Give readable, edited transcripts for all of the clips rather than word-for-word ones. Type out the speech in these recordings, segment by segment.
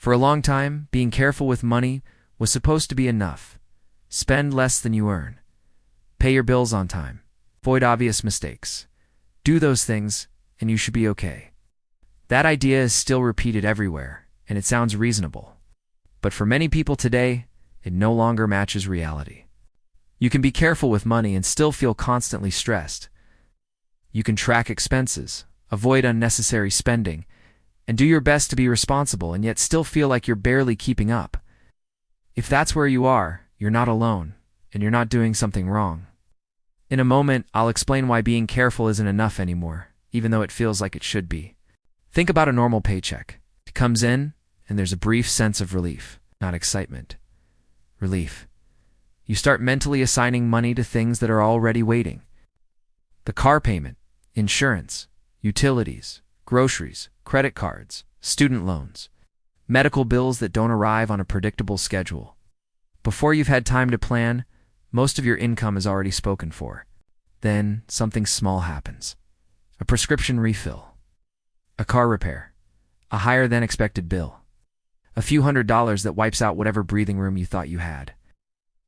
For a long time, being careful with money was supposed to be enough. Spend less than you earn. Pay your bills on time. Avoid obvious mistakes. Do those things, and you should be okay. That idea is still repeated everywhere, and it sounds reasonable. But for many people today, it no longer matches reality. You can be careful with money and still feel constantly stressed. You can track expenses, avoid unnecessary spending, and do your best to be responsible and yet still feel like you're barely keeping up. If that's where you are, you're not alone, and you're not doing something wrong. In a moment, I'll explain why being careful isn't enough anymore, even though it feels like it should be. Think about a normal paycheck. It comes in, and there's a brief sense of relief, not excitement. Relief. You start mentally assigning money to things that are already waiting. The car payment, insurance, utilities, groceries, credit cards, student loans, medical bills that don't arrive on a predictable schedule. Before you've had time to plan, most of your income is already spoken for. Then something small happens. A prescription refill, a car repair, a higher than expected bill, a few $100s that wipes out whatever breathing room you thought you had.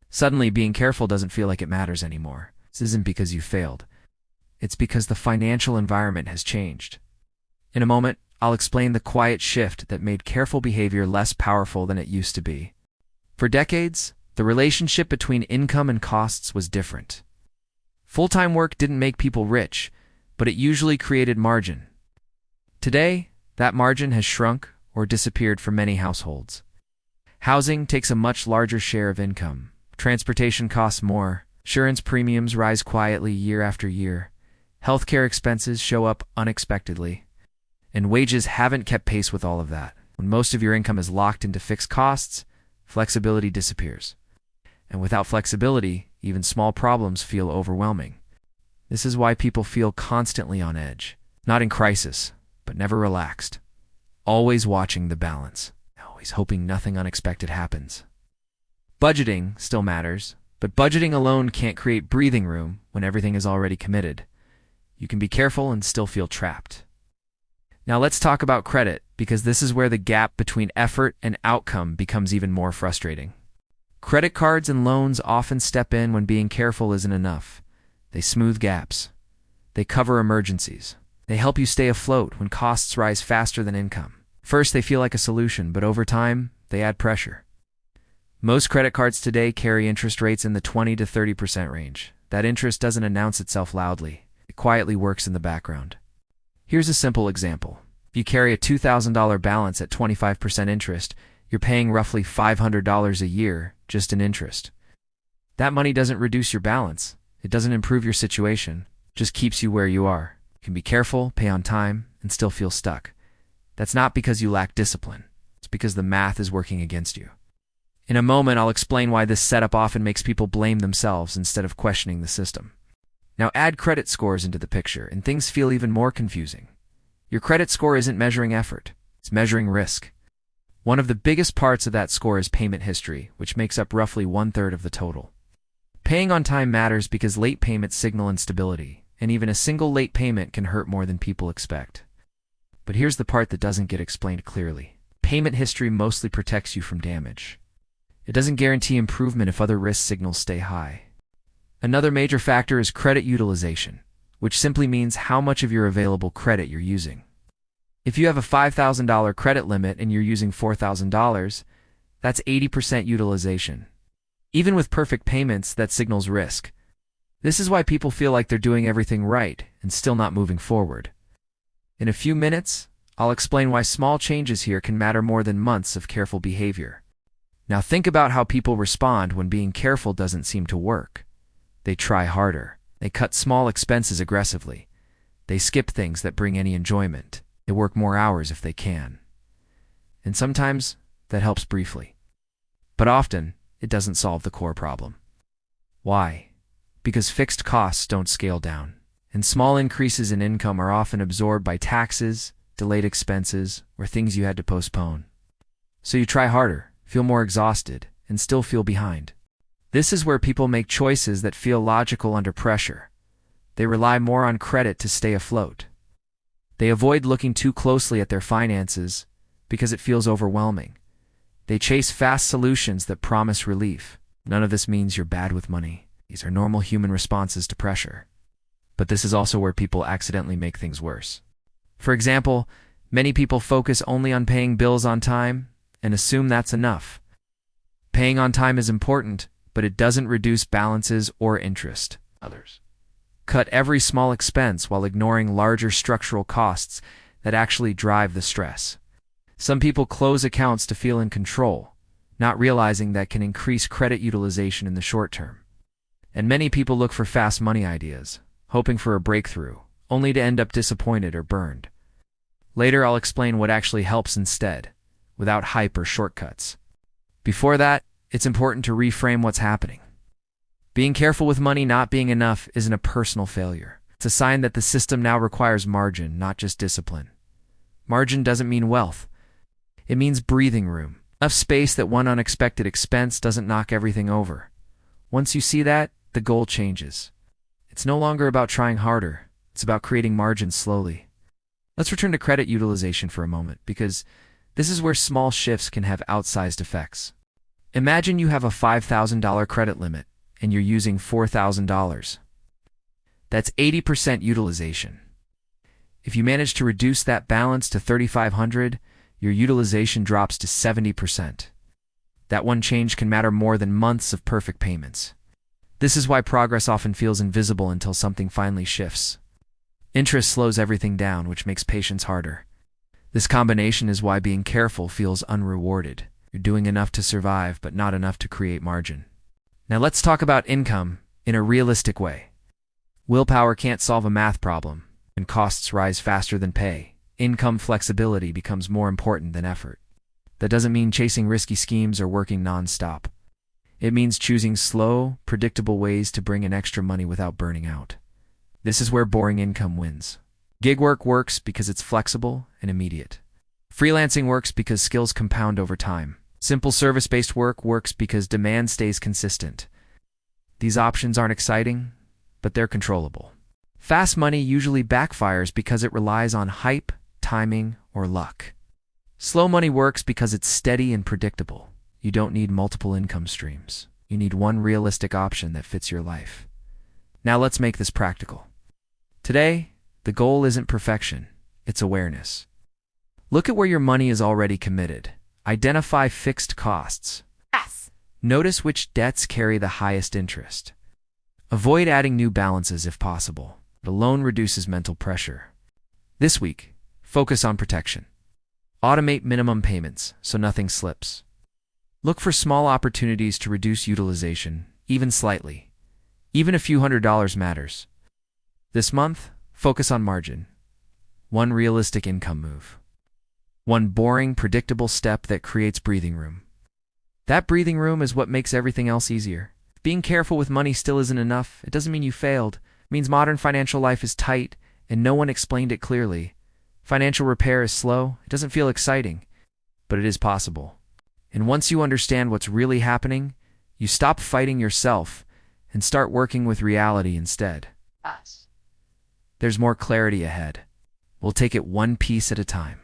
Suddenly, being careful doesn't feel like it matters anymore. This isn't because you failed. It's because the financial environment has changed. In a moment, I'll explain the quiet shift that made careful behavior less powerful than it used to be. For decades, the relationship between income and costs was different. Full-time work didn't make people rich, but it usually created margin. Today, that margin has shrunk or disappeared for many households. Housing takes a much larger share of income. Transportation costs more. Insurance premiums rise quietly year after year. Healthcare expenses show up unexpectedly. And wages haven't kept pace with all of that. When most of your income is locked into fixed costs, flexibility disappears. And without flexibility, even small problems feel overwhelming. This is why people feel constantly on edge. Not in crisis, but never relaxed. Always watching the balance. Always hoping nothing unexpected happens. Budgeting still matters, but budgeting alone can't create breathing room when everything is already committed. You can be careful and still feel trapped. Now let's talk about credit, because this is where the gap between effort and outcome becomes even more frustrating. Credit cards and loans often step in when being careful isn't enough. They smooth gaps. They cover emergencies. They help you stay afloat when costs rise faster than income. First, they feel like a solution, but over time, they add pressure. Most credit cards today carry interest rates in the 20 to 30% range. That interest doesn't announce itself loudly. It quietly works in the background. Here's a simple example. If you carry a $2,000 balance at 25% interest, you're paying roughly $500 a year just in interest. That money doesn't reduce your balance. It doesn't improve your situation. It just keeps you where you are. You can be careful, pay on time, and still feel stuck. That's not because you lack discipline. It's because the math is working against you. In a moment, I'll explain why this setup often makes people blame themselves instead of questioning the system. Now add credit scores into the picture, and things feel even more confusing. Your credit score isn't measuring effort. It's measuring risk. One of the biggest parts of that score is payment history, which makes up roughly 1/3 of the total. Paying on time matters because late payments signal instability, and even a single late payment can hurt more than people expect. But here's the part that doesn't get explained clearly. Payment history mostly protects you from damage. It doesn't guarantee improvement if other risk signals stay high. Another major factor is credit utilization, which simply means how much of your available credit you're using. If you have a $5,000 credit limit and you're using $4,000, that's 80% utilization. Even with perfect payments, that signals risk. This is why people feel like they're doing everything right and still not moving forward. In a few minutes, I'll explain why small changes here can matter more than months of careful behavior. Now think about how people respond when being careful doesn't seem to work. They try harder. They cut small expenses aggressively. They skip things that bring any enjoyment. They work more hours if they can. And sometimes that helps briefly. But often, it doesn't solve the core problem. Why? Because fixed costs don't scale down, and small increases in income are often absorbed by taxes, delayed expenses, or things you had to postpone. So you try harder, feel more exhausted, and still feel behind. This is where people make choices that feel logical under pressure. They rely more on credit to stay afloat. They avoid looking too closely at their finances because it feels overwhelming. They chase fast solutions that promise relief. None of this means you're bad with money. These are normal human responses to pressure. But this is also where people accidentally make things worse. For example, many people focus only on paying bills on time and assume that's enough. Paying on time is important, but it doesn't reduce balances or interest. Others cut every small expense while ignoring larger structural costs that actually drive the stress. Some people close accounts to feel in control, not realizing that can increase credit utilization in the short term. And many people look for fast money ideas, hoping for a breakthrough, only to end up disappointed or burned. Later, I'll explain what actually helps instead, without hype or shortcuts. Before that, it's important to reframe what's happening. Being careful with money not being enough isn't a personal failure. It's a sign that the system now requires margin, not just discipline. Margin doesn't mean wealth. It means breathing room. Enough space that one unexpected expense doesn't knock everything over. Once you see that, the goal changes. It's no longer about trying harder. It's about creating margin slowly. Let's return to credit utilization for a moment, because this is where small shifts can have outsized effects. Imagine you have a $5,000 credit limit, and you're using $4,000. That's 80% utilization. If you manage to reduce that balance to $3,500, your utilization drops to 70%. That one change can matter more than months of perfect payments. This is why progress often feels invisible until something finally shifts. Interest slows everything down, which makes patience harder. This combination is why being careful feels unrewarded. You're doing enough to survive, but not enough to create margin. Now let's talk about income in a realistic way. Willpower can't solve a math problem, and costs rise faster than pay. Income flexibility becomes more important than effort. That doesn't mean chasing risky schemes or working non-stop. It means choosing slow, predictable ways to bring in extra money without burning out. This is where boring income wins. Gig work works because it's flexible and immediate. Freelancing works because skills compound over time. Simple service-based work works because demand stays consistent. These options aren't exciting, but they're controllable. Fast money usually backfires because it relies on hype, timing, or luck. Slow money works because it's steady and predictable. You don't need multiple income streams. You need one realistic option that fits your life. Now let's make this practical. Today, the goal isn't perfection, it's awareness. Look at where your money is already committed. Identify fixed costs. Yes. Notice which debts carry the highest interest. Avoid adding new balances if possible. It alone reduces mental pressure. This week, focus on protection. Automate minimum payments so nothing slips. Look for small opportunities to reduce utilization, even slightly. Even a few $100s matters. This month, focus on margin. One realistic income move. One boring, predictable step that creates breathing room. That breathing room is what makes everything else easier. Being careful with money still isn't enough. It doesn't mean you failed. It means modern financial life is tight, and no one explained it clearly. Financial repair is slow. It doesn't feel exciting, but it is possible. And once you understand what's really happening, you stop fighting yourself and start working with reality instead. Us. There's more clarity ahead. We'll take it one piece at a time.